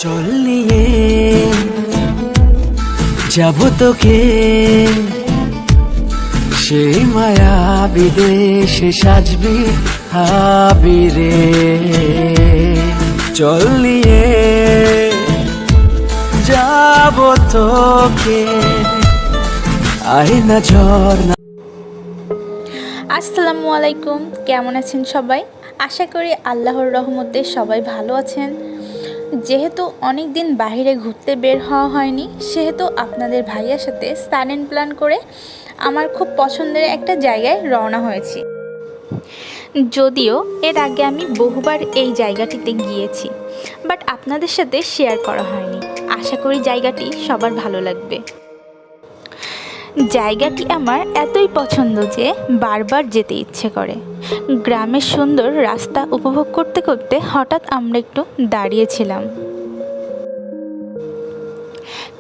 চল নিয়ে যাব তোকে সেই মায়া বিদেশে সাজবি হাবিরে। চল নিয়ে যাব তোকে আয়না ঝর্ণা। আসসালামু আলাইকুম, কেমন আছেন সবাই? আশা করি আল্লাহর রহমতে সবাই ভালো আছেন। যেহেতু অনেক দিন বাইরে ঘুরতে বের হওয়া হয়নি, সেহেতু আপনাদের ভাইয়ার সাথে সাডেন প্ল্যান করে আমার খুব পছন্দের একটা জায়গায় রওনা হয়েছি। যদিও এর আগে আমি বহুবার এই জায়গাটিতে গিয়েছি, বাট আপনাদের সাথে শেয়ার করা হয়নি। আশা করি জায়গাটি সবার ভালো লাগবে। জায়গাটি আমার এতই পছন্দ যে বারবার যেতে ইচ্ছে করে। গ্রামের সুন্দর রাস্তা উপভোগ করতে করতে হঠাৎ আমরা একটু দাঁড়িয়েছিলাম,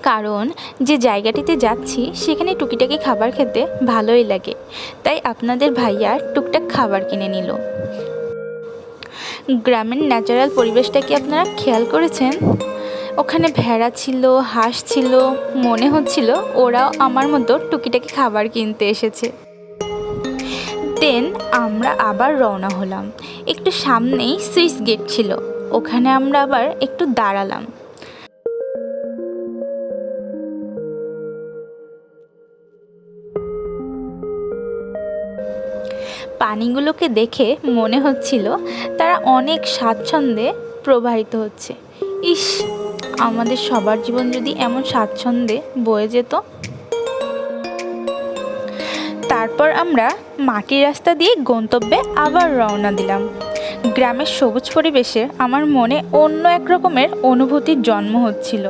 কারণ যে জায়গাটিতে যাচ্ছি সেখানে টুকিটাকি খাবার খেতে ভালোই লাগে, তাই আপনাদের ভাইয়া টুকটাক খাবার কিনে নিল। গ্রামের ন্যাচারাল পরিবেশটা কি আপনারা খেয়াল করেছেন? ওখানে ভেড়া ছিল, হাঁস ছিল, মনে হচ্ছিল ওরাও আমার মতো টুকিটাকি খাবার কিনতে এসেছে। দেন আমরা আবার রওনা হলাম। একটু সামনেই সুইস গেট ছিল, ওখানে আমরা আবার একটু দাঁড়ালাম। পানিগুলোকে দেখে মনে হচ্ছিল তারা অনেক স্বাচ্ছন্দ্যে প্রবাহিত হচ্ছে। ইস, আমাদের সবার জীবন যদি এমন স্বাচ্ছন্দ্যে বয়ে যেত। তারপর আমরা মাটির রাস্তা দিয়ে গন্তব্যে আবার রওনা দিলাম। গ্রামের সবুজ পরিবেশে আমার মনে অন্য এক রকমের অনুভূতির জন্ম হচ্ছিল।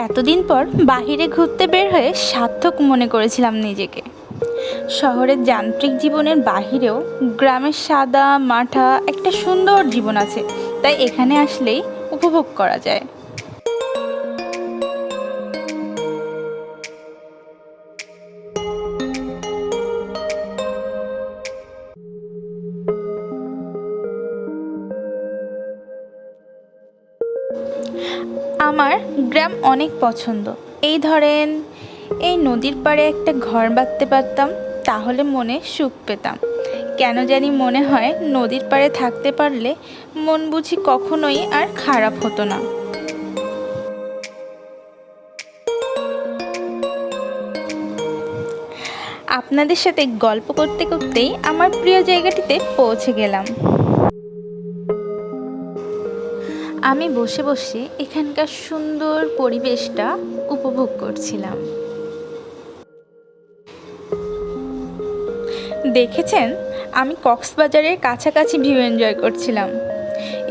এতদিন পর বাহিরে ঘুরতে বের হয়ে সার্থক মনে করেছিলাম নিজেকে। শহরের যান্ত্রিক জীবনের বাহিরেও গ্রামের সাদা মাঠা একটা সুন্দর জীবন আছে, তাই এখানে আসলেই উপভোগ করা যায়। আমার গ্রাম অনেক পছন্দ। এই ধরেন, এই নদীর পাড়ে একটা ঘর বাঁধতে পারতাম তাহলে মনে সুখ পেতাম। কেন জানি মনে হয় নদীর পাড়ে থাকতে পারলে মন বুঝি কখনোই আর খারাপ হতো না। আপনাদের সাথে গল্প করতে করতেই আমার প্রিয় জায়গাটিতে পৌঁছে গেলাম। আমি বসে বসে এখানকার সুন্দর পরিবেশটা উপভোগ করছিলাম। দেখেছেন, আমি কক্সবাজারের কাছাকাছি ভিউ এনজয় করছিলাম।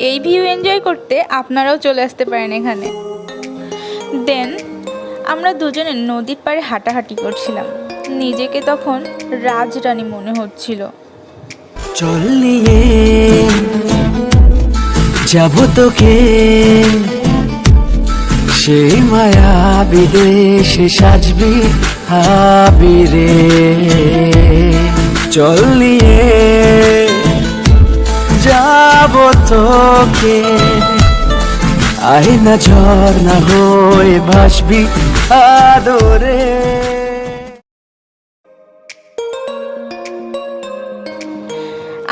এই ভিউ এনজয় করতে আপনারাও চলে আসতে পারেন এখানে। দেন আমরা দুজনে নদীর পাড়ে হাঁটাহাঁটি করছিলাম। নিজেকে তখন রাজরানী মনে হচ্ছিল। চল নিয়ে যাব তোকে সেই মায়া বিদেশে সাজবি হাবিরে। চল নিয়ে যাব তোকে আয়না ঝর্ণা হয়ে ভাসবি আদরে।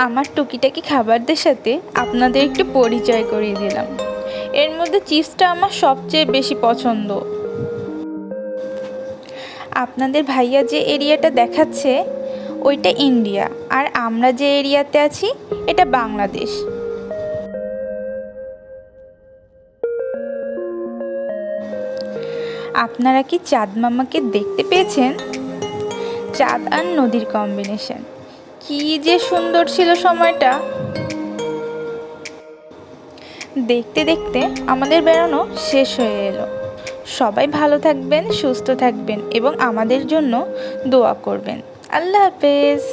আমার টুকিটাকি খাবারদের সাথে আপনাদের একটু পরিচয় করিয়ে দিলাম। এর মধ্যে চিপসটা আমার সবচেয়ে বেশি পছন্দ। আপনাদের ভাইয়া যে এরিয়াটা দেখাচ্ছে ওইটা ইন্ডিয়া, আর আমরা যে এরিয়াতে আছি এটা বাংলাদেশ। আপনারা কি চাঁদ মামাকে দেখতে পেয়েছেন? চাঁদ আর নদীর কম্বিনেশন কি যে সুন্দর ছিল সময়টা। দেখতে দেখতে আমাদের বেড়ানো শেষ হয়ে এলো। সবাই ভালো থাকবেন, সুস্থ থাকবেন এবং আমাদের জন্য দোয়া করবেন। আল্লাহ হাফেজ।